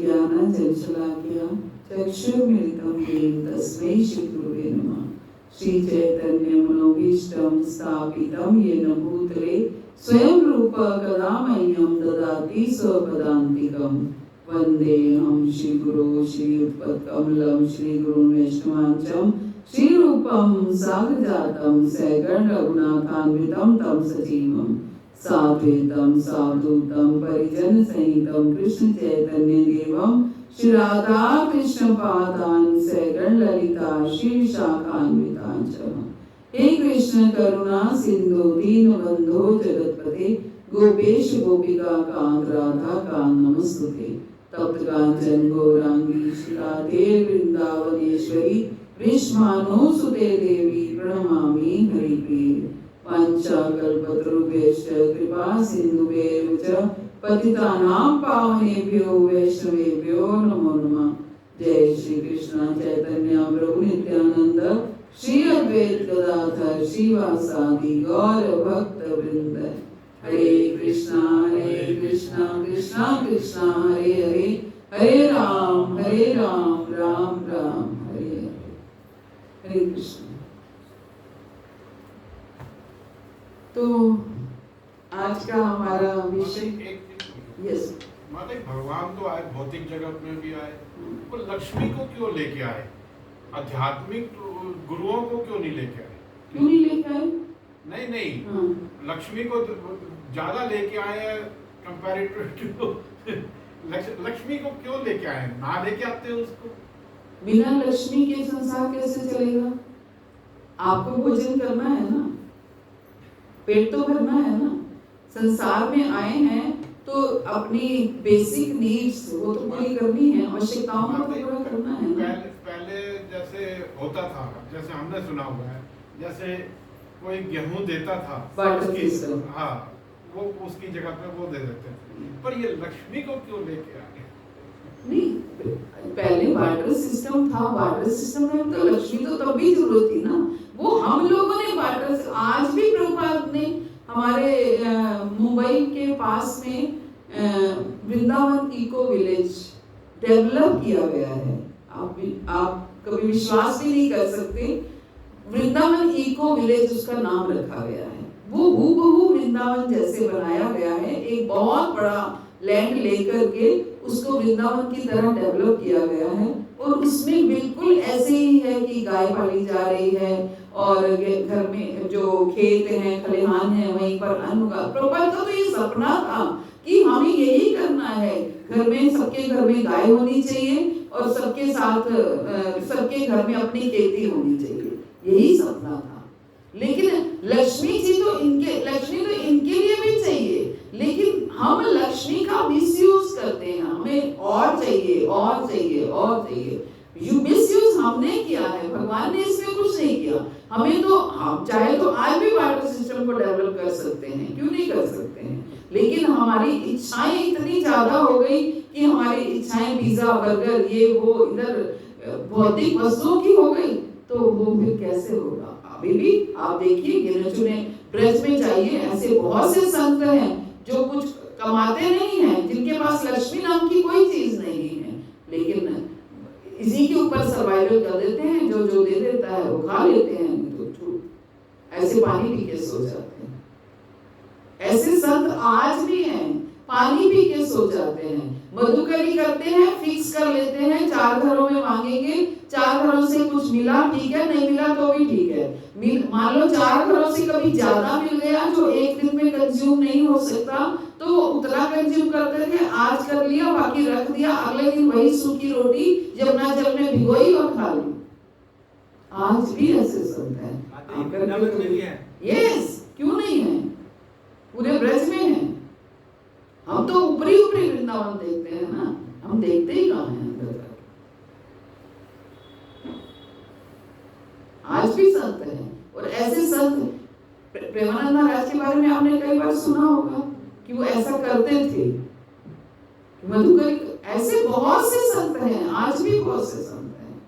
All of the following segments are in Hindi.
ज्ञानाञ्जनशलाकया चक्षुर्मिलितं येन तस्मै श्रीगुरुवे नमः। श्रीचैतन्यमनोभीष्टं स्थापितं येन भूतले स्वयं रूप कदा मह्यं ददाति स्वपदान्तिकं। वन्देऽहं श्रीगुरो श्रीयुतपत्कमलं श्रीगुरुन् वैष्णवांचं श्रीरूपं साग्रजातं सगण रघुनाथान्वितं तं सजीवं साद्वैतं सावधूतं परिजन सहितं कृष्ण चैतन्य देवं श्री राधा कृष्ण पादान् सगण ललिता श्री विशाखान्वितांच। हे कृष्ण करुणा सिंधु दीनबंधो जगतपते गोपेश गोपिका कांत राधा कांत नमस्तुते। तप्त कांचन गौरांगी श्री राधे वृंदावनेश्वरी वृषभानुसुते देवी प्रणमामि हरिप्रिये। वाञ्छाकल्पतरुभ्यश्च कृपा सिन्धुभ्यैव च पतितानां पावनेभ्यो वैष्णवेभ्यो नमो नमः। जय श्री कृष्ण चैतन्य प्रभु नित्यानंद श्री अद्वैत गदाधर श्रीवासादि गौर भक्त वृंद। हरे कृष्णा कृष्णा कृष्णा हरे हरे, हरे राम राम राम हरे हरे। हरे कृष्ण। तो आज का हमारा विषय यस माता भगवान तो आए, भौतिक जगत में भी आए, वो लक्ष्मी को क्यों लेके आए? आध्यात्मिक गुरुओं को क्यों नहीं लेके आए? क्यों नहीं लेके आए? नहीं लक्ष्मी को ज्यादा लेके आए कंपैरेटिव लक्ष्मी को क्यों लेके आए? ना लेके आते उसको। बिना लक्ष्मी के संसार कैसे चलेगा? आपको भोजन करना है ना, पेट तो भरना है ना। संसार में आए हैं तो अपनी बेसिक नीड्स वो तो पूरी करनी है, आवश्यकताओं को पूरा करना है। पहले जैसे होता था, जैसे हमने सुना हुआ है, जैसे कोई गेहूं देता था, हाँ वो उसकी जगह पे वो दे देते हैं। पर ये लक्ष्मी को क्यों लेके आए? नहीं, पहले बार्टर सिस्टम था। बार्टर सिस्टम में तो लक्ष्मी तो तब भी जरूरत थी ना। वो हम लोगों ने बार्टर, आज भी प्रभुपाद ने हमारे मुंबई के पास में वृंदावन इको विलेज डेवलप किया गया है। आप कभी विश्वास भी नहीं कर सकते, वृंदावन इको विलेज उसका नाम रखा गया है। वो हूबहू वृंदावन जैसे बनाया गया है। एक बहुत बड़ा लैंड लेकर के उसको वृंदावन की तरह डेवलप किया गया है और उसमें बिल्कुल ऐसे ही है कि गाय पाली जा रही है और घर में जो खेत हैं, खलिहान है, वहीं पर अन्न उगा। प्रभुपाद का तो ये सपना था कि हमें यही करना है। घर में, सबके घर में गाय होनी चाहिए और सबके साथ सबके घर में अपनी खेती होनी चाहिए। यही सपना था। लेकिन लक्ष्मी तो इनके लिए भी चाहिए, लेकिन हम लक्ष्मी का मिसयूज करते हैं। हमें और चाहिए। मिसयूज हमने किया है, भगवान ने इसमें कुछ नहीं किया। हमें तो हम चाहे तो आज भी वाटर सिस्टम को डेवलप कर सकते हैं, क्यों नहीं कर सकते हैं। लेकिन हमारी इच्छाएं इतनी ज्यादा हो गई कि हमारी इच्छाएं पिज्जा, बर्गर, ये वो इधर भौतिक वस्तुओं की हो गई, तो वो फिर कैसे होगा? अभी भी आप देखिए, गिने चुने ब्रज में जाइए, ऐसे बहुत से संत हैं जो कुछ कमाते नहीं हैं, जिनके पास लक्ष्मी नाम की कोई चीज नहीं है, लेकिन इसी के ऊपर सर्वाइवल कर देते हैं। जो दे देता है वो खा लेते हैं, तो ऐसे पानी पी के सो जाते हैं। ऐसे संत आज भी हैं, पानी पी के सो जाते हैं। मधुकरी करते हैं, फिक्स कर लेते हैं, 4 घरों में मांगेंगे, 4 घरों से कुछ मिला ठीक है, नहीं मिला तो भी ठीक है। मान लो 4 घरों से कभी ज्यादा मिल गया जो एक दिन में कंज्यूम नहीं हो सकता, तो उतना कंज्यूम करते थे। आज कर लिया, बाकी रख दिया, अगले दिन वही सूखी रोटी जमुना जल में भिगोई और खा ली। आज भी ऐसे संत हैं। यस, क्यों नहीं है? पूरे ब्रज में है। हम तो ऊपरी वृंदावन देखते हैं ना, हम देखते ही कहाँ हैं अंदर जाके। आज भी संत हैं और ऐसे संत, प्रेमानंद महाराज के बारे में आपने कई बार सुना होगा कि वो ऐसा करते थे। मधुकरी, ऐसे बहुत से संत हैं, आज भी बहुत से संत हैं।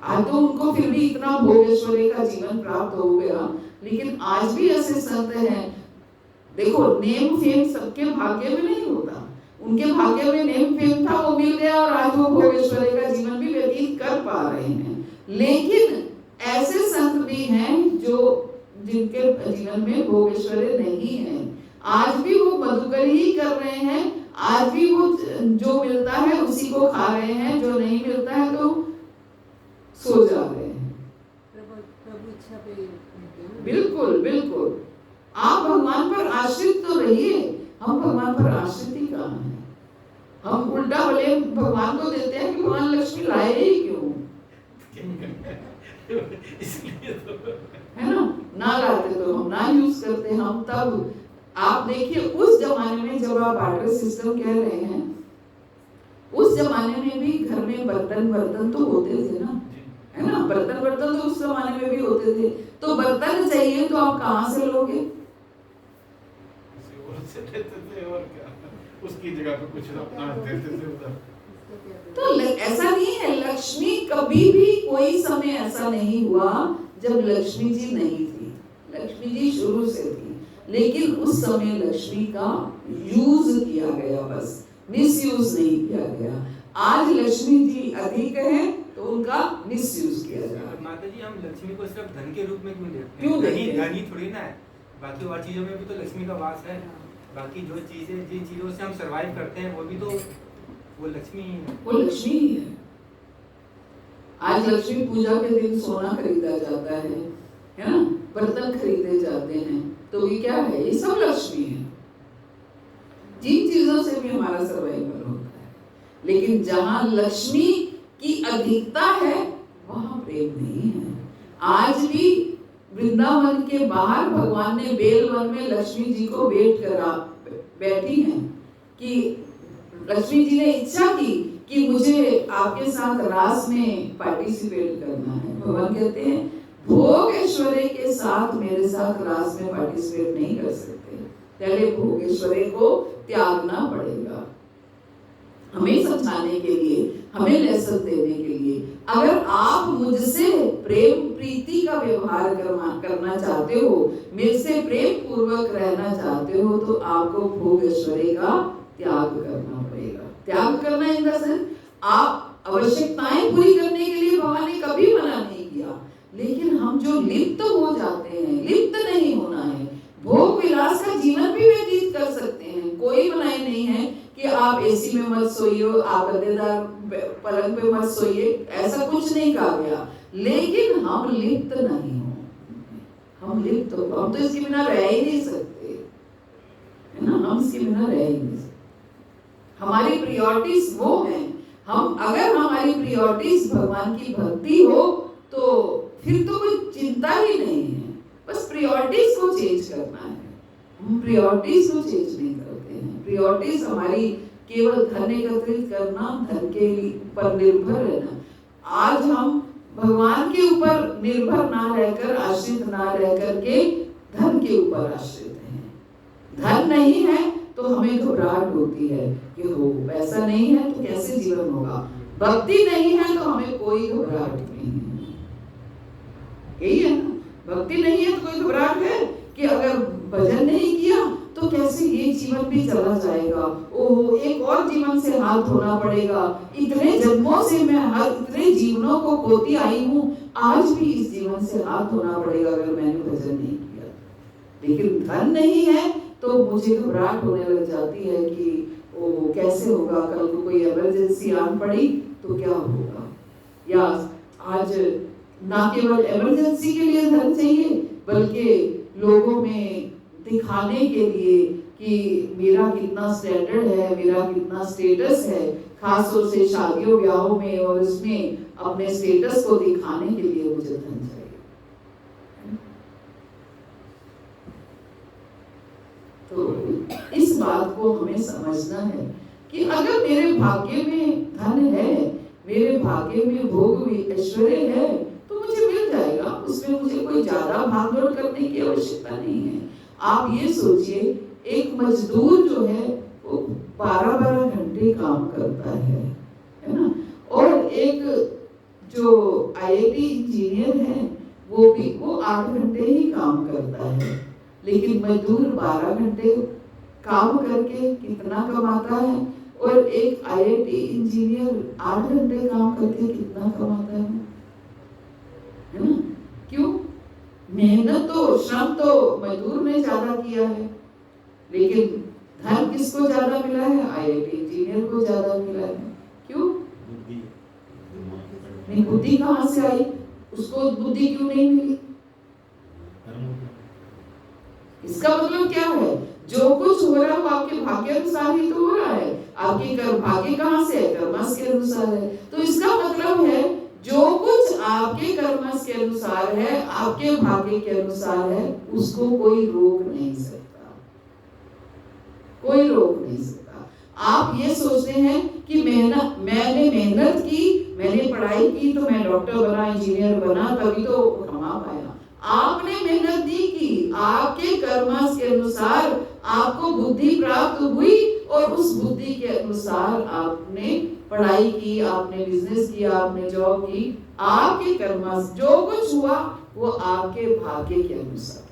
आज तो उनको फिर भी इतना भोगेश्वरी का जीवन प्राप्त हो गया, लेकिन आज भी ऐसे संत हैं। देखो, नेम फेम सबके भाग्य में नहीं होता। उनके भाग्य में नेम फेम था, वो मिल गया और आज वो भोगेश्वरी का जीवन भी व्यतीत कर पा रहे हैं। लेकिन ऐसे संत भी हैं जो जिनके जीवन में भोगेश्वरी नहीं है, आज भी वो मधुकर ही कर रहे हैं, आज भी वो जो मिलता है उसी को खा रहे हैं, जो नहीं मिलता है तो सो जा रहे हैं। प्रभु इच्छा पे बिल्कुल बिल्कुल, आप भगवान पर आश्रित तो रहिए, हम भगवान पर आश्रित ही कहाँ हैं। हम उल्टा बोले भगवान को देते हैं कि भगवान लक्ष्मी लाए ही क्यों, इसलिए तो है ना लाते तो हम ना यूज करते हम। तब आप देखिए उस जमाने में जब आप बार्टर सिस्टम कह रहे हैं, उस जमाने में भी घर में बर्तन तो होते थे ना, है ना, बर्तन तो उस जमाने में भी होते थे। तो बर्तन चाहिए तो आप कहाँ से लोगे? से देते थे और क्या, उसकी जगह पे कुछ अपना देते थे उधर। तो ऐसा नहीं है, लक्ष्मी कभी भी कोई समय ऐसा नहीं हुआ जब लक्ष्मी जी नहीं थी। लक्ष्मी जी शुरू से थी, लेकिन उस समय लक्ष्मी का यूज किया गया, बस मिसयूज नहीं किया गया। आज लक्ष्मी जी अधिक है तो उनका मिसयूज किया जा रहा है। माता जी, हम लक्ष्मी को सिर्फ धन के रूप में क्यों देखते हैं? क्यों देखते हैं? धनी थोड़ी ना है, बाकी और चीजों में भी तो लक्ष्मी का वास है। बाकी जो चीजें जिन चीजों से हम सरवाइव करते हैं वो भी तो वो लक्ष्मी ही है। वो लक्ष्मी ही है। आज लक्ष्मी पूजा के दिन सोना खरीदा जाता है ना, बर्तन खरीदे जाते हैं, तो ये क्या है? ये सब लक्ष्मी है। जिन चीजों से भी हमारा सर्वाइवल होता है, लेकिन जहां लक्ष्मी की अधिकता है वहां प्रेम नहीं है। आज भी वृंदावन के बाहर भगवान ने बेलवन में लक्ष्मी जी को वेट करा बैठी हैं कि लक्ष्मी जी ने इच्छा की कि मुझे आपके साथ रास में पार्टिसिपेट करना है। भगवान कहते हैं भोगेश्वरी के साथ मेरे साथ रास में पार्टिसिपेट नहीं कर सकते, पहले भोगेश्वरी को त्यागना पड़ेगा। हमें समझाने के लिए, हमें लेसन देने के लिए, अगर आप मुझसे प्रेम प्रीति का व्यवहार करना चाहते हो, मेरे से प्रेम पूर्वक रहना चाहते हो, तो आपको भोगेश्वरी का त्याग करना पड़ेगा। त्याग करना इन द सेंस आप आवश्यकताएं पूरी करने के लिए भगवान ने कभी मना नहीं किया, लेकिन हम जो लिप्त हो जाते हैं, लिप्त नहीं होना है। भोग विलास का जीवन भी व्यतीत कर सकते हैं, कोई मनाही नहीं है कि आप एसी में मत सोइए, आप गद्देदार पलंग पे मत सोइए, ऐसा कुछ नहीं कहा गया, लेकिन हम लिप्त नहीं हो। हम लिप्त हो, हम तो इसके बिना रह ही नहीं सकते, है ना, हम इसके बिना रह ही नहीं सकते। हमारी प्रायोरिटीज वो हैं। हम अगर हमारी प्रायोरिटीज भगवान की भक्ति हो तो फिर तो कोई चिंता ही नहीं है, बस प्रायोरिटीज को चेंज करना है। हम प्रायोरिटीज को चेंज नहीं करते हैं। प्रायोरिटीज हमारी केवल धन एकत्रित करना, धन के ऊपर निर्भर रहना। आज हम भगवान के ऊपर निर्भर ना रहकर, आश्रित ना रह करके धन के ऊपर आश्रित हैं। धन नहीं है तो हमें घबराहट होती है कि हो पैसा नहीं है तो कैसे जीवन होगा। भक्ति नहीं है तो हमें कोई घबराहट नहीं है। यही है ना, भक्ति नहीं है तो कोई घबराहट है कि अगर भजन नहीं किया तो कैसे ये जीवन भी चला जाएगा, ओह एक और जीवन से हाथ धोना पड़ेगा, इतने जन्मों से मैं हर इतने जीवनों को खोती आई हूँ, आज भी इस जीवन से हाथ धोना पड़ेगा अगर मैंने भजन नहीं किया। लेकिन धन नहीं है तो मुझे घबराहट होने लग जाती है कि ओह कैसे होगा, कल को कोई इमरजेंसी आन पड़ी तो क्या होगा। या आज ना केवल इमरजेंसी के लिए धन चाहिए, बल्कि लोगों में दिखाने के लिए कि मेरा कितना स्टैंडर्ड है, मेरा कितना स्टेटस है, खास तौर से शादियों ब्याहों में, और उसमें अपने स्टेटस को दिखाने के लिए मुझे धन चाहिए। तो इस बात को हमें समझना है कि अगर मेरे भाग्य में धन है, मेरे भाग्य में भोग ऐश्वर्य है, तो मुझे मिल जाएगा, उसमें मुझे कोई ज्यादा भागदौड़ करने की आवश्यकता नहीं है। आप ये सोचिए, एक मजदूर जो है वो 12-12 घंटे काम करता है ना, और एक जो आईआईटी इंजीनियर है वो भी 8 घंटे ही काम करता है, लेकिन मजदूर 12 घंटे काम करके कितना कमाता है और एक आईआईटी इंजीनियर 8 घंटे काम करके कितना कमाता है ना? क्यों? मेहनत तो, श्रम तो मजदूर ने ज्यादा किया है, लेकिन धन किसको ज्यादा मिला है? आईआईटी इंजीनियर को ज्यादा मिला है। क्यों? नहीं, बुद्धि कहाँ से आई? उसको बुद्धि क्यों नहीं मिली? इसका मतलब क्या है? जो कुछ हो रहा है वो आपके भाग्य अनुसार ही तो हो रहा है। आपके कर्म भाग्य कहाँ से है? कर्मस के अनुसार है। तो इसका मतलब है जो कुछ आपके कर्मस के अनुसार है, आपके भाग्य के अनुसार है, उसको कोई रोक नहीं सकता, कोई रोक नहीं सकता। आप ये सोचते हैं कि मैंने मेहनत की, मैंने पढ़ाई की, तो मैं डॉक्टर बना, इंजीनियर बना, तभी तो कमा पाया। आपने मेहनत नहीं की, आपके कर्मस के अनुसार आपको बुद्धि प्राप्त हुई और उस बुद्धि के अनुसार आपने पढ़ाई की, आपने बिजनेस किया, आपने जॉब की। आपके कर्मस जो कुछ हुआ वो आपके भाग्य के अनुसार।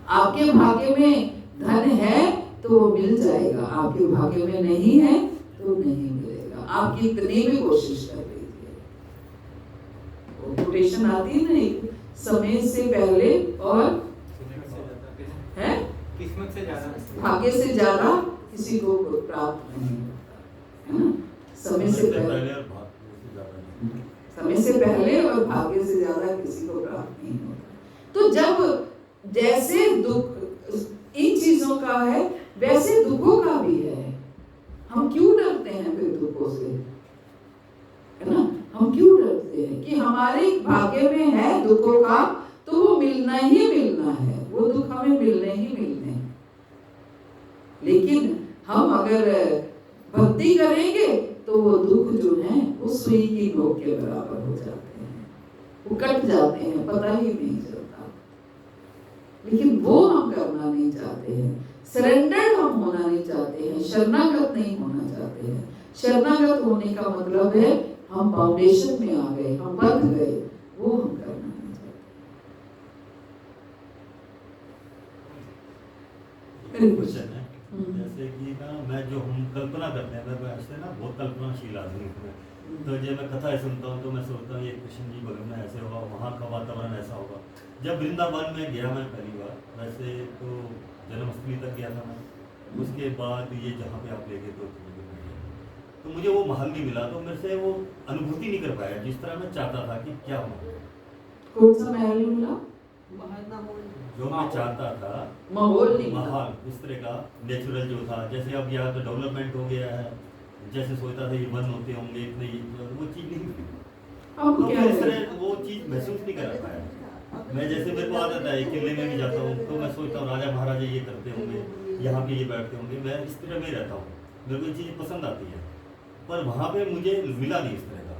आपके भाग्य में धन है तो वो मिल जाएगा, आपके भाग्य में नहीं है तो नहीं मिलेगा। आप कितनी भी कोशिश कर लीजिए। वो कोटेशन आती है ना, एक समय से पहले और है किस्मत से ज्यादा, भाग्य से ज्यादा किसी को प्राप्त नहीं होता, है ना? समय से पहले और भाग्य से ज्यादा किसी को प्राप्त नहीं होता। तो जब जैसे दुख इन चीजों का है, वैसे दुखों का भी है। हम क्यों डरते हैं फिर दुखों से? है ना? हम क्यों डरते हैं कि हमारे भाग्य में है दुखों का, तो वो मिलना ही मिलना है, वो दुख हमें मिलने ही मिलने हैं। लेकिन हम अगर भक्ति करेंगे तो वो दुख जो है वो सुई की नोक के बराबर हो जाते हैं, वो कट जाते हैं, पता ही नहीं चलता। लेकिन वो हम करना नहीं चाहते हैं, सरेंडर हम होना नहीं चाहते हैं, शरणागत नहीं होना चाहते हैं। शरणागत होने का मतलब है हम फाउंडेशन में आ गए, हम बंध गए, वो हम करना नहीं चाहते। क्वेश्चन है जैसे कि ना, मैं जो हम कल्पना करते हैं, मैं ऐसे ना बहुत कल्पनाशील आदमी हूँ। तो जब मैं कथा सुनता हूँ तो मैं सोचता हूँ ये कृष्ण जी भगवान में ऐसे होगा, वहाँ का वातावरण ऐसा होगा। जब वृंदावन में गया मैं पहली बार, वैसे तो जन्माष्टमी तक गया था मैं, उसके बाद ये जहाँ पे आप ले गए तो मुझे वो महल नहीं मिला, तो मेरे से वो अनुभूति नहीं कर पाया जिस तरह मैं चाहता था कि क्या हो। कौन सा महल मिला? जो मैं चाहता था, माहौल नहीं, महल इस तरह का नेचुरल जो था। जैसे अब यहाँ तो डेवलपमेंट हो गया है, जैसे सोचता था ये वन होते होंगे इतने, वो चीज़ नहीं मिली। अब क्या इस है? तरह वो चीज़ महसूस नहीं कर पाया। मैं जैसे मेरे को आदत है किले में भी जाता हूँ तो मैं सोचता हूँ राजा महाराजा ये करते होंगे, यहाँ पे ये बैठते होंगे, मैं इस तरह में रहता हूँ, मेरे को ये चीज़ पसंद आती है। पर वहाँ पे मुझे मिला नहीं इस तरह का।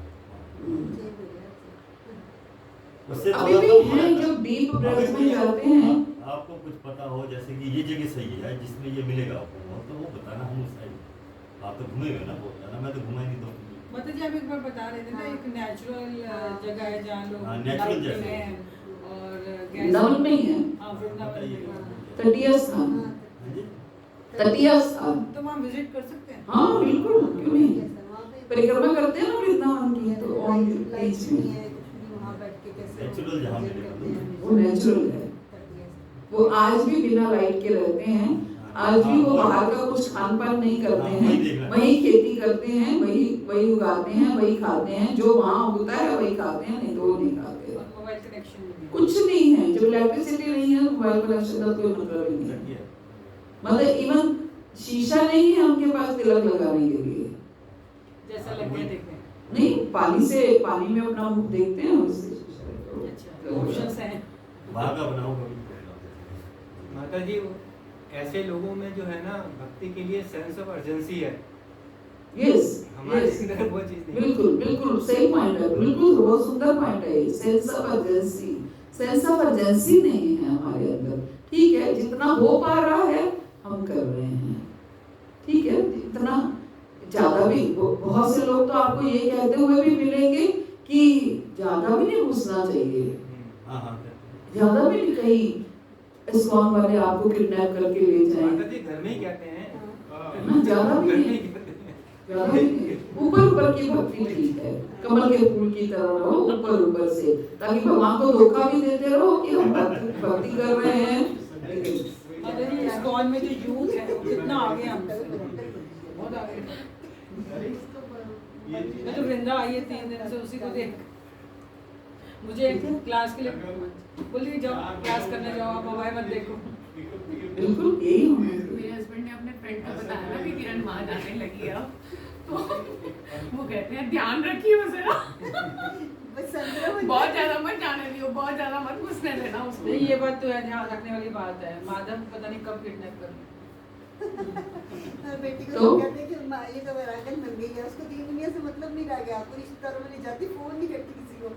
उससे अभी भी हैं जो डीप ब्रेथ में जाते हैं। आपको कुछ पता हो जैसे कि ये जगह सही है जिसमें ये मिलेगा आपको, तो वो बताना। हम उस साइड आप तो घूमे हुए ना, बहुत ज़्यादा, मैं तो घूमा ही नहीं। तो मतलब जी आप एक बार बता रहे थे ना, एक नेचुरल जगह है जहाँ लोग नेचुरल जगह हैं और वृंदावन में ही है, तटीय स्थान, तटीय स्थान। तो वहाँ विजिट कर सकते हैं? हाँ बिल्कुल, क्यों नहीं? परिक्रमा करते हैं ना वृंदावन की, तो ऑन बीच में नेचुरल जहाँ मिलेगा वो नेचुरल है। वो आज भी बिना लाइट के रहते हैं, आज भी वो बाहर का कुछ खान पान नहीं करते हैं, वही खेती करते हैं, वही उगाते हैं, वही खाते हैं, जो वहाँ उगता है वही खाते हैं, नहीं तो वो नहीं खाते। मोबाइल कनेक्शन कुछ नहीं है, जब इलेक्ट्रिसिटी नहीं है मोबाइल कनेक्शन का कोई मतलब ही नहीं है। मतलब इवन शीशा नहीं है उनके पास तिलक लगाने के लिए, जैसा लग गया देखने नहीं, पानी में अपना मुख देखते हैं उससे। ऑप्शंस हैं। भागा बनाओ कभी। माता जी ऐसे लोगों में जो है ना भक्ति के लिए सेंस ऑफ अर्जेंसी है। यस, हमारे अंदर वो चीज नहीं। बिल्कुल बिल्कुल सही पॉइंट है, बिल्कुल बहुत सुंदर पॉइंट है। Sense of urgency, sense of urgency नहीं है हमारे अंदर। ठीक है, जितना हो पा रहा है हम कर रहे हैं, ठीक है, इतना ज्यादा भी। बहुत से लोग तो आपको ये कहते हुए भी मिलेंगे कि ज्यादा भी नहीं घुसना चाहिए, ज्यादा भी नहीं, कहीं इस्कॉन वाले आपको किडनैप करके ले माता जाएं, जी घर में ही कहते हैं, ना ज्यादा भी घर में नहीं, ही कहते हैं। ज्यादा भी नहीं। ऊपर ऊपर की भक्ति ठीक है, कमल के फूल की तरह रहो ऊपर ऊपर से, ताकि भगवान को धोखा भी देते रहो कि हम भक्ति कर रहे हैं। मतलब ये इस्कॉन में जो यूथ है वो कितना आगे है हमसे, बहुत आगे है। मैं तो वृंदा आई है 3 दिन से, उसी को देख मुझे क्लास के लिए बोली जाओ क्लास करने जाओ, आप मोबाइल मत देखो। बिल्कुल यही होना चाहिए। मेरे हस्बैंड ने अपने फ्रेंड को बताया ना कि किरण वहाँ जाने लगी है अब, तो वो कहते हैं ध्यान रखिए उसे ना, बहुत ज्यादा मत जाने दियो, बहुत ज्यादा मत घुसने देना उसको। नहीं, ये बात तो है, ध्यान रखने वाली बात है। माधव पता नहीं कब किडनैप कर बेटी को तो? कहते हैं कि माँ ये तो वैरागन बन गई है, उसको दीन दुनिया से मतलब नहीं रह गया, कोई रिश्तेदारों में नहीं जाती, फोन नहीं करती किसी को,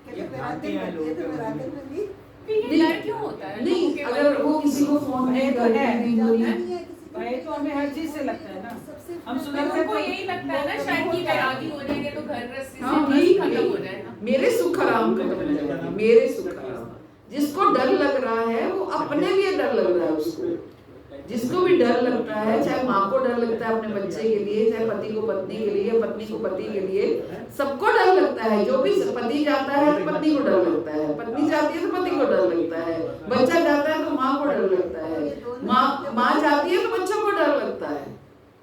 कहते ये वैरागन भ्रांति है बन गई है तो लोगों वैरागन बन गई। फिर ये डर क्यों होता है? नहीं, लोगों के अगर मन में? वो किसी को फोन नहीं है तो करती है, दिन दुनिया, नहीं है किसी को। भाई तो हमें हर चीज से लगता है ना, सबसे हम तो सुधरते उनको यही लगता है ना शायद कि वैरागी हो जाएंगे तो घर गृहस्थी हाँ, से यही- खत्म हो जाएगा। मेरे सुख आराम खत्म हो जाएगा, मेरे सुख आराम। जिसको डर लग रहा है वो अपने लिए डर लग रहा है उसको, जिसको भी डर लगता है, चाहे माँ को डर लगता है अपने बच्चे के लिए, चाहे पति को पत्नी के लिए, पत्नी को पति के लिए, सबको डर लगता है। जो भी पति जाता है तो पत्नी को डर लगता है, पत्नी जाती है तो पति को डर लगता है, बच्चा जाता है तो माँ को डर लगता है, माँ जाती है तो बच्चों को डर लगता है।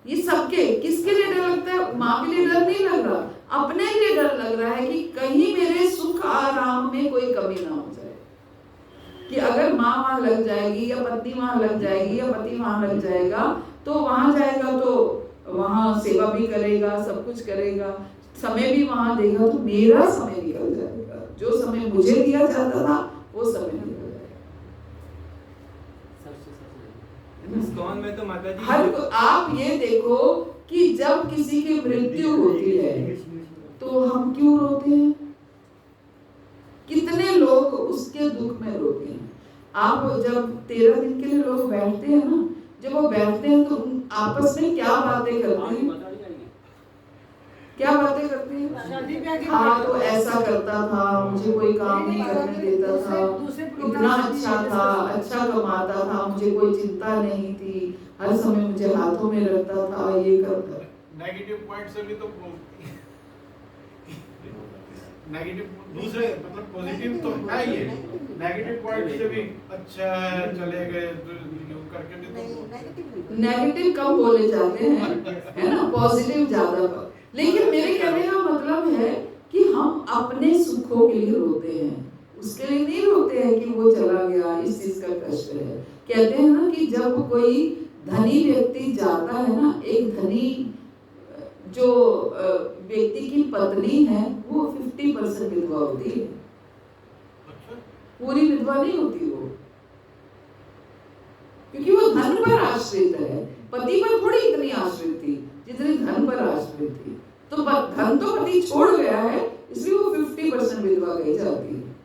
ये सबके किसके लिए डर लगता है? माँ के लिए डर नहीं लग रहा, अपने लिए डर लग रहा है कि कहीं मेरे सुख आराम में कोई कमी ना हो जाए, कि अगर माँ वहां लग जाएगी या पत्नी वहां लग जाएगी या पति वहां लग जाएगा तो वहां जाएगा तो वहां सेवा भी करेगा, सब कुछ करेगा, समय भी वहां देगा, तो मेरा समय निकल जाएगा, जो समय मुझे दिया जाता था वो समय निकल जाएगा। इस्कॉन में तो माता जी आप ये देखो कि जब किसी की मृत्यु होती है तो हम क्यों रोते हैं? कितने लोग उसके दुख में रोते हैं। आप जब 13 दिन के लिए लोग बैठते हैं ना, जब वो बैठते हैं तो आपस में क्या बातें करते हैं? क्या बातें करते हैं? शादी ब्याह की हाँ तो ऐसा करता था, मुझे कोई काम नहीं करने देता था, इतना अच्छा था, अच्छा कमाता था, मुझे कोई चिंता नहीं थी, हर समय मुझे हाथों में रखता था, ये करता। नेगेटिव पॉइंट से भी तो नेगेटिव दूसरे मतलब पॉजिटिव तो है ये, नेगेटिव पॉइंट से भी अच्छा है, चले गए तो यूं करके भी नहीं, तो नेगेटिव नेगेटिव कम बोले जाते हैं, है ना, पॉजिटिव ज्यादा। लेकिन मेरे कहने का मतलब है कि हम अपने सुखों के लिए रोते हैं, उसके लिए नहीं रोते हैं कि वो चला गया, इस चीज का कष्ट है। कहते हैं ना कि जब कोई धनी व्यक्ति जाता है ना, एक धनी जो व्यक्ति की पत्नी है वो 50% विधवा होती है, पूरी विधवा नहीं होती वो, क्योंकि वो धन पर आश्रित है, पति पर थोड़ी इतनी आश्रित थी जितनी धन पर आश्रित थी। तो धन तो पति छोड़ गया है, इसलिए वो 50% विधवा कही जाती है।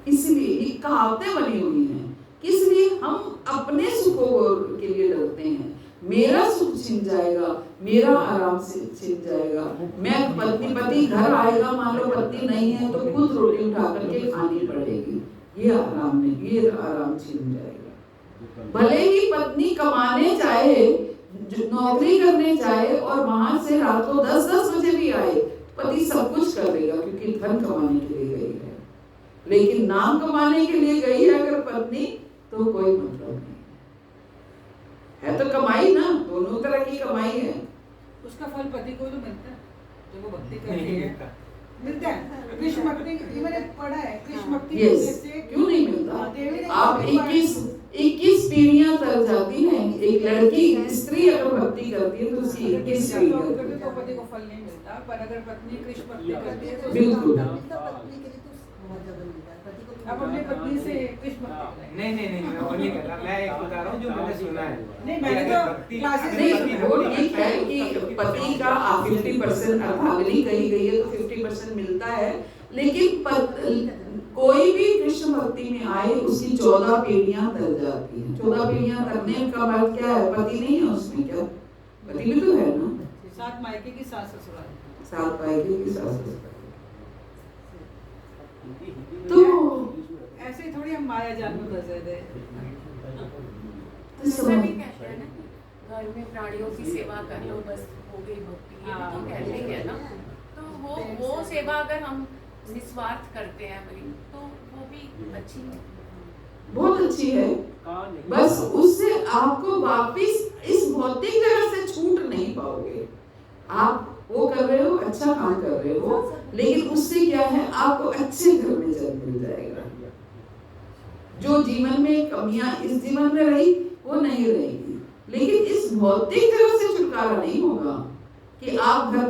इसलिए ये कहावतें बनी हुई हैं, किस लिए? हम अपने सुखों के लिए डरते हैं, मेरा सुख छिन जाएगा, मेरा आराम से छिन जाएगा। मैं पति घर आएगा, मान लो पत्नी नहीं है तो खुद रोटी उठा करके खानी पड़ेगी, ये आराम नहीं, ये आराम छिन जाएगा। भले ही पत्नी कमाने जाए, नौकरी करने जाए और वहां से रात को 10-10 बजे भी आए, पति सब कुछ कर देगा क्योंकि धन कमाने के लिए गई है। लेकिन नाम कमाने के लिए गई है अगर पत्नी, तो कोई मतलब नहीं है, तो कमाई ना, दोनों तरह की कमाई है। उसका फल पति को तो मिलता है जब वो भक्ति करती नहीं है, मिलता। मिलता है। कृष्ण भक्ति मैंने पढ़ा है, कृष्ण भक्ति यस, से क्यों नहीं मिलता? देवी ने आप 21 पीढ़ियां तर जाती हैं। एक लड़की स्त्री अगर भक्ति करती है तो उसकी 21 पीढ़ियां करते तो पति को फल नहीं मिलता, पर अगर पत्नी कृष्ण भक्ति करती है तो बिल्कुल। पत्नी के लिए तो बहुत ज्यादा मिलता है, पति को अब अपनी पत्नी से कृष्ण भक्ति करें। नहीं मैं वो नहीं कहता, मैं एक बता रहा हूँ जो मैंने सुना है। नहीं, मैंने तो क्लासेस नहीं, वो ठीक है कि पति का 50% अर्धांगिनी कही गई है तो 50% मिलता है, लेकिन कोई भी कृष्ण भक्ति में आए उसकी 14 पीढ़ियां तर जाती हैं। 14 पीढ़ियां तरने का मतलब क्या है? पति नहीं है उसमें, क्या पति भी तो है ना, 7 मायके की सास ससुराल। 7 पाएगी की सास ससुर। तो ऐसे थोड़ी हम माया जाल में फंसे थे। जैसे भी कहते हैं ना कि घर में प्राणियों की सेवा कर लो बस हो गई भक्ति, ये भी तो कहते ही है ना। तो वो सेवा अगर हम निस्वार्थ करते हैं भाई तो वो भी अच्छी है, बहुत अच्छी है। बस उससे आपको वापिस इस भौतिक जगत से छूट नहीं पाओगे। आप वो कर रहे हो, अच्छा काम कर रहे हो, लेकिन उससे क्या है, आपको अच्छे घर में जन्म मिल जाएगा। जो जीवन में कमियां इस जीवन में रही वो नहीं रहेगी, लेकिन इस भौतिक जगत से छुटकारा नहीं होगा कि आप घर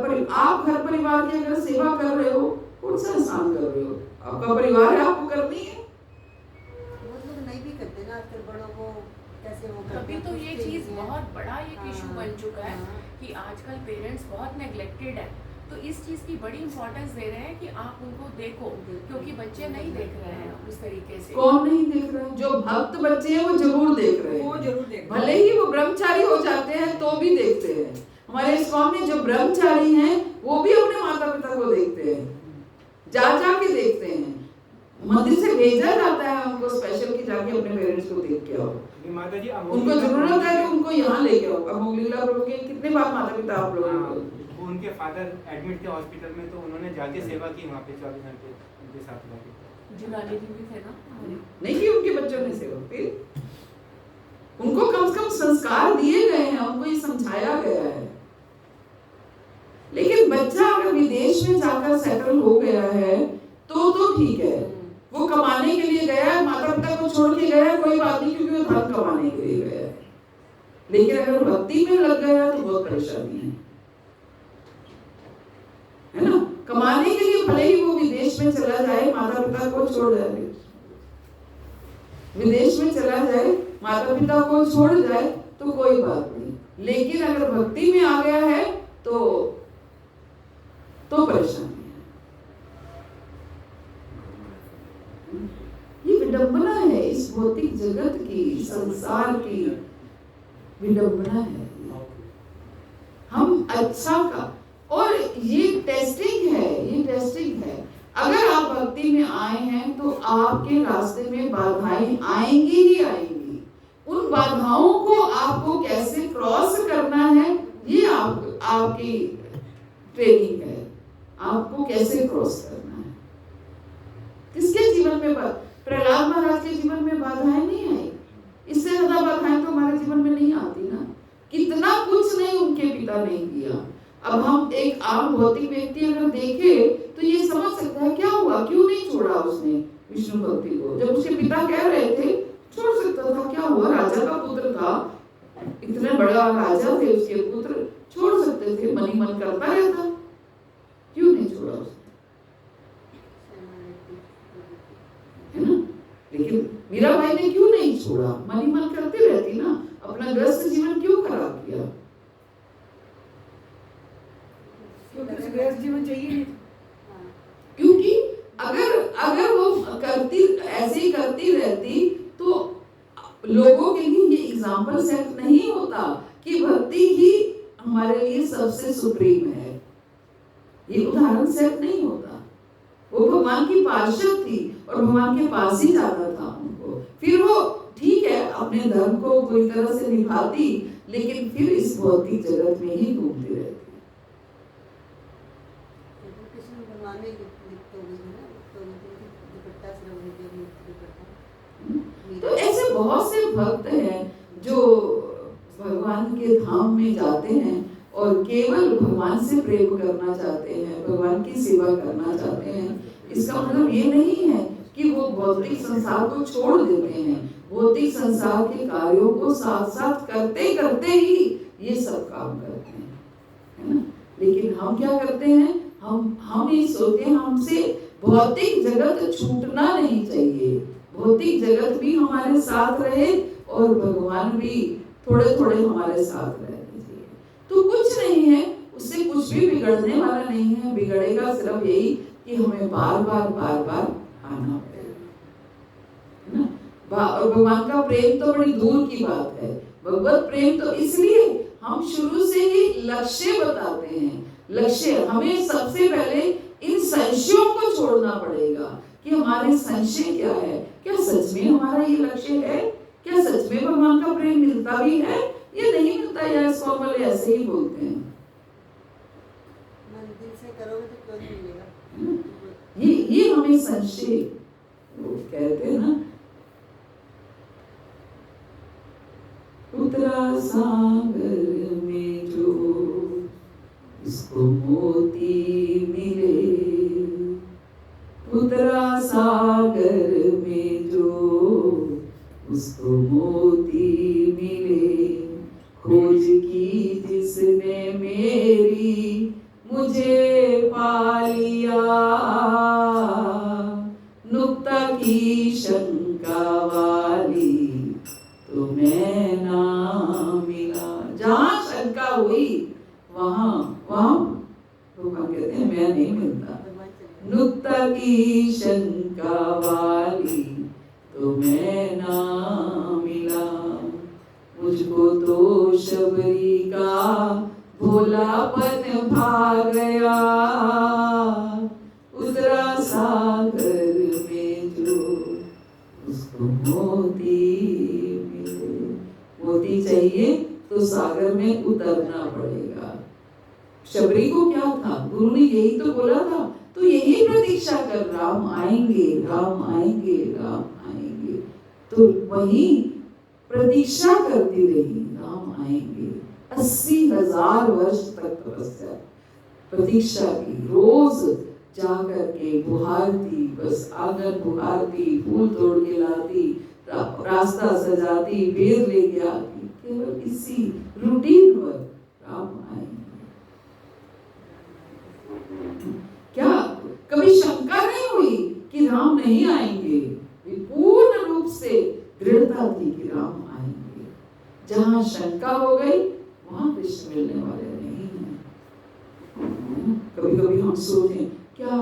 परिवार की अगर सेवा कर रहे हो, कौन सा एहसान कर रहे हो, आपका परिवार है, आपको करनी है। बहुत लोग नहीं भी करते ना, आजकल बड़ों को कैसे वो करते अभी हैं, तो ये पूछते चीज नहीं हैं। बहुत बड़ा एक इशू बन चुका है हाँ। कि आजकल पेरेंट्स बहुत नेग्लेक्टेड है। तो इस चीज की बड़ी इंपॉर्टेंस दे रहे हैं कि आप उनको देखो, क्योंकि बच्चे नहीं देख रहे हैं उस तरीके से। कौन नहीं देख रहा है? जो भक्त बच्चे हैं वो जरूर देख रहे वो हैं, जरूर देख, भले ही वो ब्रह्मचारी हो जाते हैं तो भी देखते हैं। हमारे इस्कॉन में जो ब्रह्मचारी हैं वो भी अपने माता पिता को देखते हैं, जा के देखते हैं। मंदिर से भेजा जाता है उनको स्पेशल कि जाके अपने पेरेंट्स को देख के आओ। माता जी उनको जरूरत है कि उनको यहाँ लेके आओ। अब लीला प्रभु के कितने बार माता पिता आप लोगों को, वो उनके फादर एडमिट थे हॉस्पिटल में, तो उन्होंने जाके सेवा की वहाँ पे 24 घंटे उनके साथ जाके। जुगाली जी भी थे ना, नहीं कि उनके बच्चों ने सेवा, फिर उनको कम से कम संस्कार दिए गए हैं, उनको ये समझाया गया है। लेकिन बच्चा अगर विदेश में जाकर सेटल हो गया है तो ठीक है, वो कमाने के लिए गया है, माता पिता को छोड़ के गया है, कोई बात नहीं, क्योंकि वो धन कमाने के लिए गया है। लेकिन अगर भक्ति में लग गया तो बहुत परेशानी है ना। कमाने के लिए भले ही वो विदेश में चला जाए, माता पिता को छोड़ जाए, विदेश में चला जाए, माता पिता को छोड़ जाए तो कोई बात नहीं, लेकिन अगर भक्ति में आ गया है तो परेशानी है। ये विडंबना है इस भौतिक जगत की, संसार की विडंबना है। हम अच्छा का, और ये टेस्टिंग है, अगर आप भक्ति में आए हैं तो आपके रास्ते में बाधाएं आएंगी ही आएंगी। उन बाधाओं को आपको कैसे क्रॉस करना है, ये आपकी ट्रेनिंग है। आपको कैसे क्रॉस करना है। किसके जीवन में प्रहलाद महाराज के जीवन में बाधाएं नहीं आई, इससे ज्यादा बाधाएं तो हमारे जीवन में नहीं आती ना। कितना कुछ नहीं उनके पिता ने किया। अब हम एक आम भौतिक व्यक्ति अगर देखे तो ये समझ सकता है क्या हुआ, क्यों नहीं छोड़ा उसने विष्णु भक्ति को। जब उसके पिता कह रहे थे छोड़ सकता था, क्या हुआ, राजा का पुत्र था, इतने बड़ा राजा थे, उसके पुत्र छोड़ सकते थे, मन ही मन करता रहता, क्यों नहीं छोड़ा उसने, है ना। लेकिन मीराबाई ने क्यों नहीं छोड़ा, मन ही मन करती रहती ना, अपना ग्रस्त जीवन क्यों खराब किया, क्योंकि ग्रस्त जीवन चाहिए नहीं। क्योंकि अगर वो ऐसे ही करती रहती तो लोगों के लिए ये एग्जाम्पल सेट नहीं होता कि भक्ति ही हमारे लिए सबसे सुप्रीम है, ये उदाहरण सेट नहीं होता। वो भगवान की पार्षद थी और भगवान के पास ही जाता था उनको, फिर वो ठीक है अपने धर्म को पूरी तरह से निभाती, लेकिन फिर इस भौतिक जगत में ही घूमती रहती। तो ऐसे बहुत से भक्त हैं जो भगवान के धाम में जाते हैं और केवल भगवान से प्रेम करना चाहते हैं, भगवान की सेवा करना चाहते हैं। इसका मतलब ये नहीं है कि वो भौतिक संसार को छोड़ देते हैं, भौतिक संसार के कार्यों को साथ साथ करते करते ही ये सब काम करते हैं, है ना। लेकिन हम क्या करते हैं, हम ये सोचते हैं हमसे भौतिक जगत छूटना नहीं चाहिए, भौतिक जगत भी हमारे साथ रहे और भगवान भी थोड़े थोड़े हमारे साथ रहने चाहिए। तो कुछ नहीं है, उससे कुछ भी बिगड़ने वाला नहीं है, बिगड़ेगा सिर्फ यही कि हमें बार बार आना पड़ेगा, है ना। और भगवान का प्रेम तो बड़ी दूर की बात है, भगवत प्रेम तो इसलिए हम शुरू से ही लक्ष्य बताते हैं। लक्ष्य हमें सबसे पहले इन संशयों को छोड़ना पड़ेगा कि हमारे संशय क्या है, क्या सच में हमारा ये लक्ष्य है, क्या सच में भगवान का प्रेम मिलता भी है या नहीं मिलता, या इसको वाले ऐसे ही बोलते हैं। मन दिल से करोगे तो क्यों नहीं मिलेगा। ये हमें संशय, वो कहते हैं ना, उतरा सागर में जो इसको मोती मिले, उतरा सागर में जो उसको मोती मिले, खोज की जिसने मेरी मुझे पा लिया, नुक्ता की शंका वाली तो मैं ना मिला। जहाँ शंका हुई वहाँ भगवान कहते हैं मैं नहीं मिलता। नुक्ता की शंका वाली तो मैं ना मिला, मुझको तो शबरी का भोलापन भा गया, उतरा सागर में जो उसको मोती मिले। मोती चाहिए तो सागर में उतरना पड़ेगा। शबरी को क्या था, गुरु ने यही तो बोला था, तो यही प्रतीक्षा कर, राम आएंगे राम आएंगे राम आएंगे, तो वही प्रतीक्षा करती रही, राम आएंगे। 80,000 वर्ष तक तपस्या प्रतीक्षा की, रोज जाकर के बुहारती, बस आंगन बुहारती, फूल तोड़ के लाती, रास्ता सजाती, बेर लेके आती, केवल इसी रूटीन पर राम आएंगे। क्या कभी शंका नहीं हुई कि राम नहीं आएंगे? पूर्ण रूप से दृढ़ता थी कि राम आएंगे। जहां शंका हो गई वहां कृष्ण मिलने वाले नहीं हैं। कभी कभी हम सोचें क्या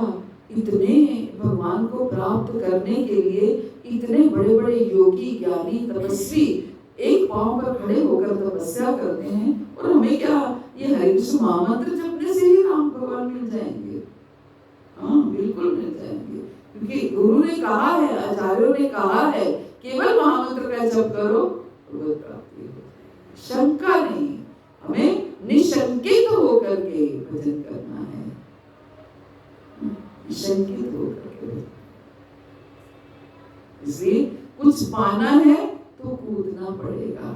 इतने भगवान को प्राप्त करने के लिए इतने बड़े बड़े योगी ज्ञानी तपस्वी एक पांव पर खड़े होकर तपस्या करते हैं, और हमें क्या ये हरे कृष्ण महामंत्र जपने से ही राम भगवान मिल जाएंगे? हाँ, बिल्कुल मिल जाएंगे, क्योंकि गुरु ने कहा है, आचार्यों ने कहा है, केवल महामंत्र का जप करो भगवत प्राप्ति हो जाएगी। शंका नहीं, हमें निशंकित होकर के भजन करना है, निशंकित होकर के। इसलिए कुछ पाना है तो कूदना पड़ेगा।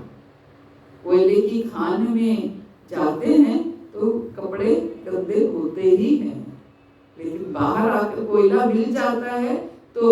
कोयले की खान में जाते हैं तो कपड़े गंदे होते ही हैं, लेकिन बाहर आकर कोयला मिल जाता है तो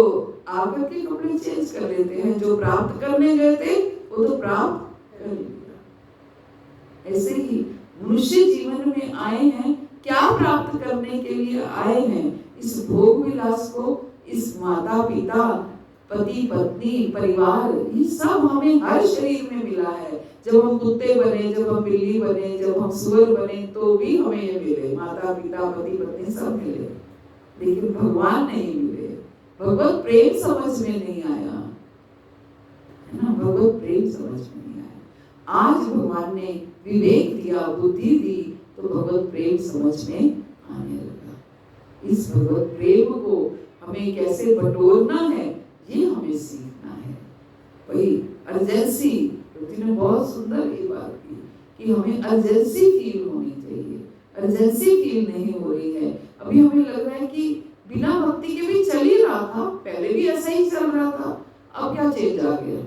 आकर के कपड़े चेंज कर लेते हैं। जो प्राप्त करने गए थे वो तो प्राप्त कर लिया। ऐसे ही मनुष्य जीवन में आए हैं, क्या प्राप्त करने के लिए आए हैं? इस भोग विलास को, इस माता पिता पति पत्नी परिवार, ये सब हमें हर शरीर में मिला है। जब हम कुत्ते बने, जब हम बिल्ली बने, जब हम सुअर बने, तो भी हमें ये मिले, माता पिता पति पत्नी सब मिले, लेकिन भगवान नहीं मिले। भगवत प्रेम समझ में नहीं आया, है ना, भगवत प्रेम समझ में नहीं आया। आज भगवान ने विवेक दिया, बुद्धि दी, तो भगवत प्रेम समझ में आने लगा। इस भगवत प्रेम को हमें कैसे बटोरना है ये हमें सीखना है। वही अर्जेंसी, प्रति ने बहुत सुंदर ये बात की कि हमें अर्जेंसी फील होनी चाहिए। अर्जेंसी फील नहीं हो रही है। अभी हमें लग रहा है कि बिना भक्ति के भी चल ही रहा था, पहले भी ऐसा ही चल रहा था, अब क्या चेंज आ गया?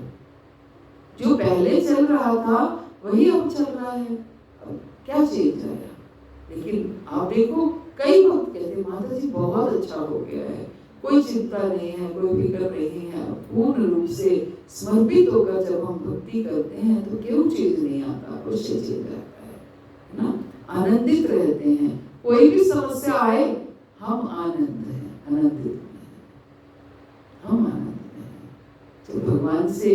जो पहले चल रहा था वही अब चल रहा है, अब क्या चेंज आया? लेकिन आप देखो कई भक्त कहते माता जी बहुत अच्छा हो गया है, कोई चिंता नहीं है, कोई फिक्र नहीं है। पूर्ण रूप से समर्पित होकर जब हम भक्ति करते हैं तो क्यों चेंज नहीं आता? अवश्य चेंज आता है ना, आनंदित रहते हैं। कोई भी समस्या आए हम आनंद हैं, आनंदित हैं, हम आनंद हैं। जब भगवान से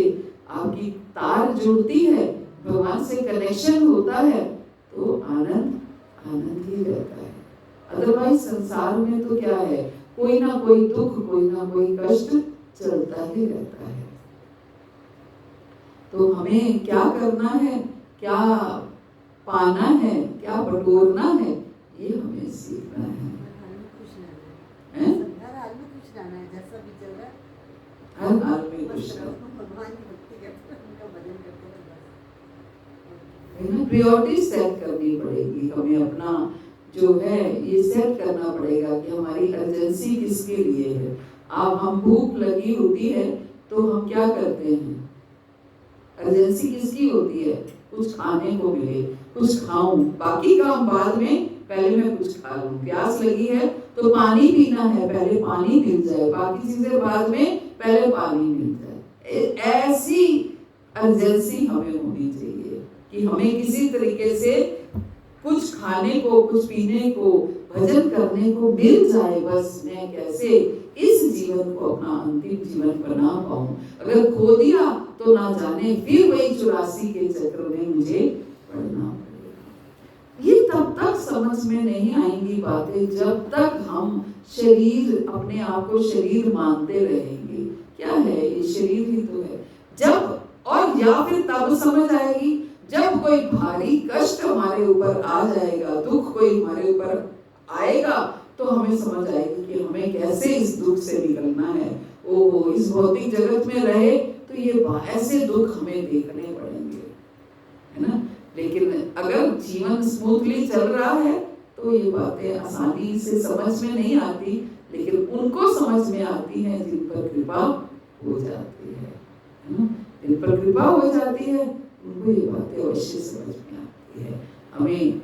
आपकी तार जुड़ती है, भगवान से कनेक्शन होता है तो आनंद आनंद ही रहता है। अदरवाइज संसार में तो क्या है, कोई ना कोई दुख, कोई ना कोई कष्ट चलता ही रहता है। तो हमें क्या करना है, क्या पाना है, क्या बटोरना है, ये हमें सीखना है। रहना है, जैसा भी चल रहा है हर हाल में बस खुश रहो। भगवान की भक्ति करते हैं, उनका भजन करते हैं बस। है ना, प्रायोरिटी सेट करनी पड़ेगी हमें, अपना जो है ये सेट करना पड़ेगा कि हमारी अर्जेंसी किसके लिए है। अब हम भूख लगी होती है तो हम क्या करते हैं, अर्जेंसी किसकी होती है, कुछ खाने को मिले, कुछ खाऊं, बाकी काम बाद में, पहले मैं कुछ खा लूं। प्यास लगी है तो पानी पीना है, पहले पानी मिल जाए, बाकी चीजें बाद में, पहले पानी मिल जाए। ऐसी अर्जेंसी हमें होनी चाहिए कि हमें किसी तरीके से कुछ खाने को, कुछ पीने को, भजन करने को मिल जाए, बस मैं कैसे इस जीवन को अपना अंतिम जीवन बना पाऊं। अगर खो दिया तो ना जाने फिर वही 84 के चक्र में मुझे पड़ना पड़ेगा। ये तब तक समझ में नहीं आएंगी बातें जब तक हम शरीर, अपने आप को शरीर मानते रहेंगे। क्या है ये, शरीर ही तो है। जब, और या फिर तब समझ आएगी जब कोई भारी कष्ट हमारे ऊपर आ जाएगा, दुख कोई हमारे ऊपर आएगा, तो हमें समझ आएगी कि हमें कैसे इस दुख से निकलना है। ओहो, इस भौतिक जगत में रहे तो ये ऐसे दुख हमें देखने पड़ेंगे, है ना। लेकिन अगर जीवन स्मूथली चल रहा है तो ये बातें आसानी से समझ में नहीं आती, लेकिन उनको समझ में आती है जिन पर कृपा हो जाती है ना। जिन पर कृपा हो जाती है उनको ये बातें अवश्य समझ में आती है। हमें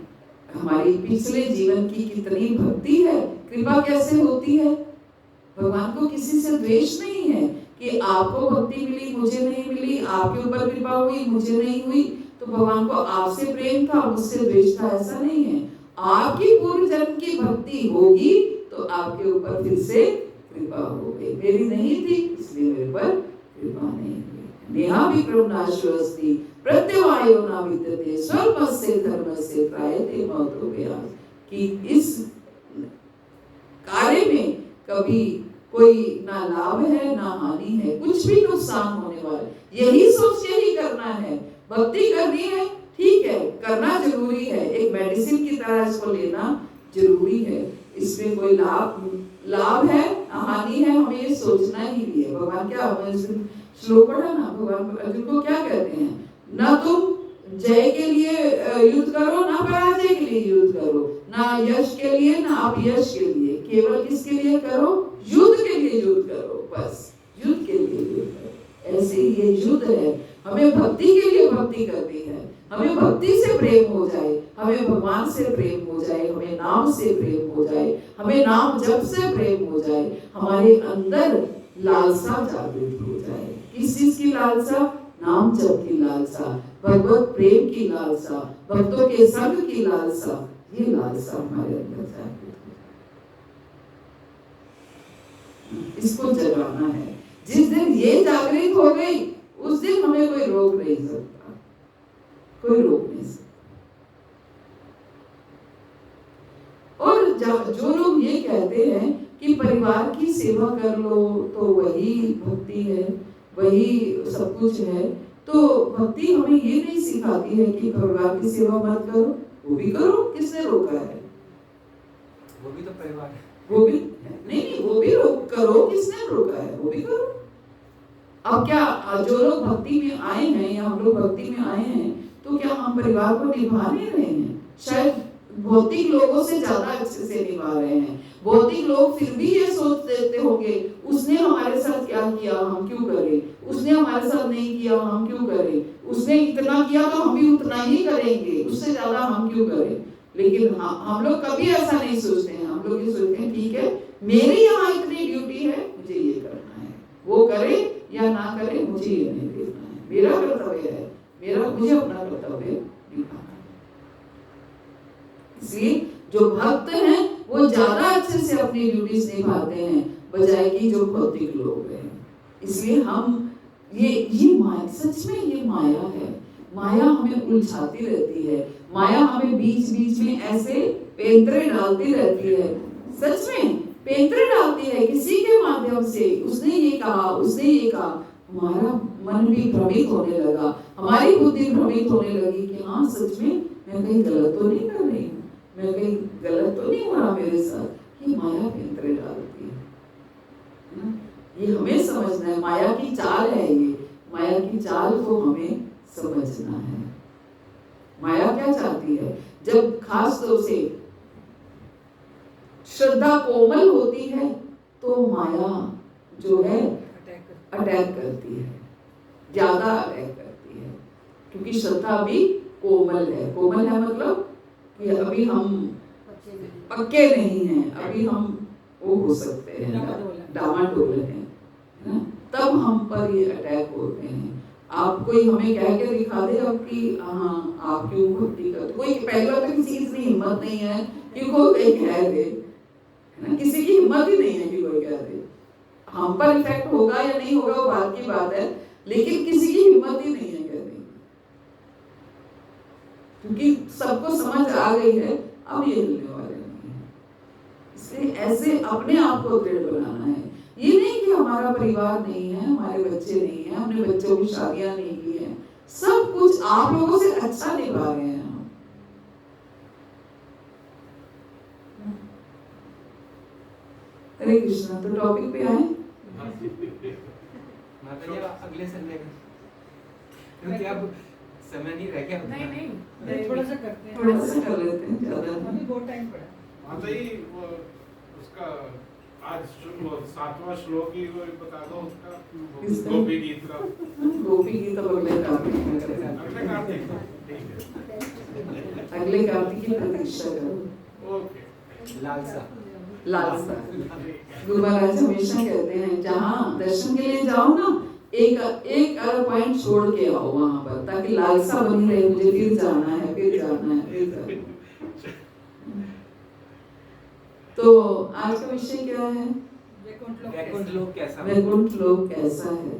हमारी पिछले जीवन की कितनी भक्ति है, कृपा कैसे होती है। भगवान को किसी से द्वेष नहीं है कि आपको भक्ति मिली, मुझे नहीं मिली, आपके ऊपर कृपा हुई, मुझे नहीं हुई। तो भगवान को आपसे प्रेम था, मुझसे द्वेष था, ऐसा नहीं है। आपकी पूर्व जन्म की भक्ति होगी तो आपके ऊपर फिर से कृपा हो गई। मेरी नहीं थी इसलिए मेरे पर कृपा नहीं हुई। नेहा विक्रमनाशोऽस्ति प्रत्यवायो न विद्यते स्वल्पस्य धर्मस्य त्रायते महतो व्यास। कि इस कार्य में कभी कोई ना लाभ है ना हानि है, कुछ भी नुकसान होने वाला, यही सोच के ही करना है। भक्ति करनी है, ठीक है, करना जरूरी है, एक मेडिसिन की तरह इसको लेना जरूरी है। इसमें कोई लाभ है हानि है, हमें ये सोचना ही नहीं है। भगवान क्या, हमें श्लोक पढ़ा ना, भगवान अर्जुन को क्या कहते हैं, ना तुम जय के लिए युद्ध करो, ना पराजय के लिए युद्ध करो, ना यश के लिए ना अपयश के लिए, केवल किसके लिए करो, युद्ध के लिए युद्ध करो, बस युद्ध के लिए युद्ध करो। ऐसे ही ये युद्ध है, हमें भक्ति के लिए भक्ति करनी है। हमें भक्ति से प्रेम हो जाए, हमें भगवान से प्रेम हो जाए, हमें नाम से प्रेम हो जाए, हमें नाम जप से प्रेम हो जाए, हमारे अंदर लालसा जागृत हो जाए। किस चीज की लालसा, नाम जप की लालसा, भगवत प्रेम की लालसा, भक्तों के संग की लालसा, ये लालसा हमारे अंदर जागृत हो जाए। इसको जगाना है। जिस दिन ये जागृत हो गई उस दिन हमें कोई रोक नहीं सकता, कोई रोक नहीं सकता। और जो लोग ये कहते हैं कि परिवार की सेवा कर लो तो वही भक्ति है, वही सब कुछ है, तो भक्ति हमें ये नहीं सिखाती है कि परिवार की सेवा मत करो, वो भी करो, किसने रोका है, वो भी तो परिवार है, वो भी नहीं, वो भी करो, किसने रोका है, वो भी करो। अब क्या जो लोग भक्ति में आए हैं या हम लोग भक्ति में आए हैं तो क्या हम परिवार को निभा नहीं रहे हैं? शायद भौतिक लोगों से ज्यादा अच्छे से निभा रहे हैं। भौतिक लोग फिर भी ये सोच देते होंगे उसने हमारे साथ क्या किया, हम क्यों करें, उसने हमारे साथ नहीं किया, हम क्यों करें, उसने इतना किया तो हम भी उतना ही करेंगे, उससे ज्यादा हम क्यों करें। लेकिन हम लोग कभी ऐसा नहीं सोचते हैं। हम लोग ये सोचते हैं ठीक है, मेरी यहाँ इतनी ड्यूटी है, मुझे ये करना है, वो करे या ना करे मुझे ये नहीं देखना है, मेरा कर्तव्य है, मुझे अपना कर्तव्य निभाना है। इसलिए जो भक्त हैं वो ज्यादा अच्छे से अपनी ड्यूटीज निभाते हैं बजाय कि जो भौतिक लोग हैं। इसलिए हम ये माया, सच में ये माया है। माया हमें उलझाती रहती है, माया हमें बीच बीच में ऐसे पेंतरे डालती रहती है। सच में पेंतरे डालती है किसी के माध्यम से, उसने ये कहा, उसने ये कहा, हमारा मन भी भ्रमित होने लगा, हमारी बुद्धि भ्रमित होने लगी कि हाँ सच में मैं कहीं गलत तो नहीं कर रही हूँ, मैं कहीं गलत तो नहीं हो रहा मेरे साथ। ये माया पेंतरे डालती है। ये हमें समझना है, माया की चाल है ये, माया की चाल को हमें समझना है। माया क्या चाहती है? जब खास तौर से श्रद्धा कोमल होती है तो माया जो है अटैक करती है, ज्यादा अटैक करती है, क्योंकि श्रद्धा अभी कोमल है। कोमल है मतलब कि अभी हम पक्के नहीं हैं, अभी हम वो हो सकते हैं, डामाडोल हैं, है ना? तब हम पर ये अटैक होते हैं। आप कोई हमें कह के दिखा दे अब कि हाँ आप क्यों भक्ति करते, कोई पहले तो किसी की इतनी हिम्मत नहीं है कि कोई कह दे, है ना? किसी की हिम्मत ही नहीं है कि कोई कह दे। हम पर इफेक्ट होगा या नहीं होगा वो बात की बात है, लेकिन किसी की हिम्मत ही नहीं है कहने की, क्योंकि सबको समझ आ गई है अब ये हिलने वाले नहीं है। इसलिए ऐसे अपने आप को दृढ़ बनाना है। ये नहीं कि हमारा परिवार नहीं है, हमारे बच्चे नहीं है, हमने बच्चों की शादियां नहीं की है, सब कुछ आप लोगों से अच्छा निभा रहे हैं हम। हरे कृष्णा। तो टॉपिक पे आए माता जी अगले संडे में, क्योंकि अब समय नहीं रह गया। नहीं थोड़ा सा करते हैं, थोड़ा सा कर लेते हैं, ज्यादा अभी बहुत टाइम पड़ा। माता जी वो उसका आज 7वां श्लोक ही वो बता दो उसका, किसका? गोपी गीत का। गोपी गीत अब अगले कार्तिक में करें। अगले कार्तिक ठीक है, अगले कार्तिक की प्रतीक्षा करो। ओके। लालसा लालसा। गुरु महाराज हमेशा कहते हैं जहाँ दर्शन के लिए जाओ ना, एक पॉइंट छोड़ के आओ वहां पर, ताकि लालसा बनी रहे, मुझे फिर जाना है, फिर जाना है, फिर जाना है। तो आज का विषय क्या है? वैकुंठ लोक कैसा? वैकुंठ लोक कैसा है?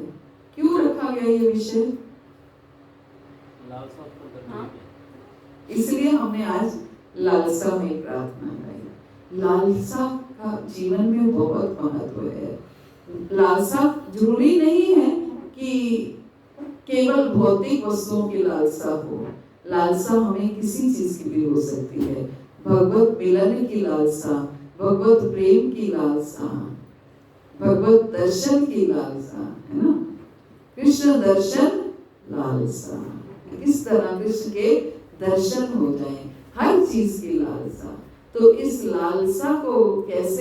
क्यों रखा गया ये विषय? हाँ। इसलिए हमने आज लालसा में प्रार्थना गाई। लालसा का जीवन में बहुत महत्व है। लालसा जरूरी नहीं है कि केवल भौतिक वस्तुओं की लालसा हो। लालसा हमें किसी चीज की भी हो सकती है। भगवत मिलन की लालसा, भगवत प्रेम की लालसा, भगवत दर्शन की लालसा, है ना? कृष्ण दर्शन लालसा, किस तरह कृष्ण के दर्शन हो जाएं, हर चीज की लालसा। तो इस लालसा को कैसे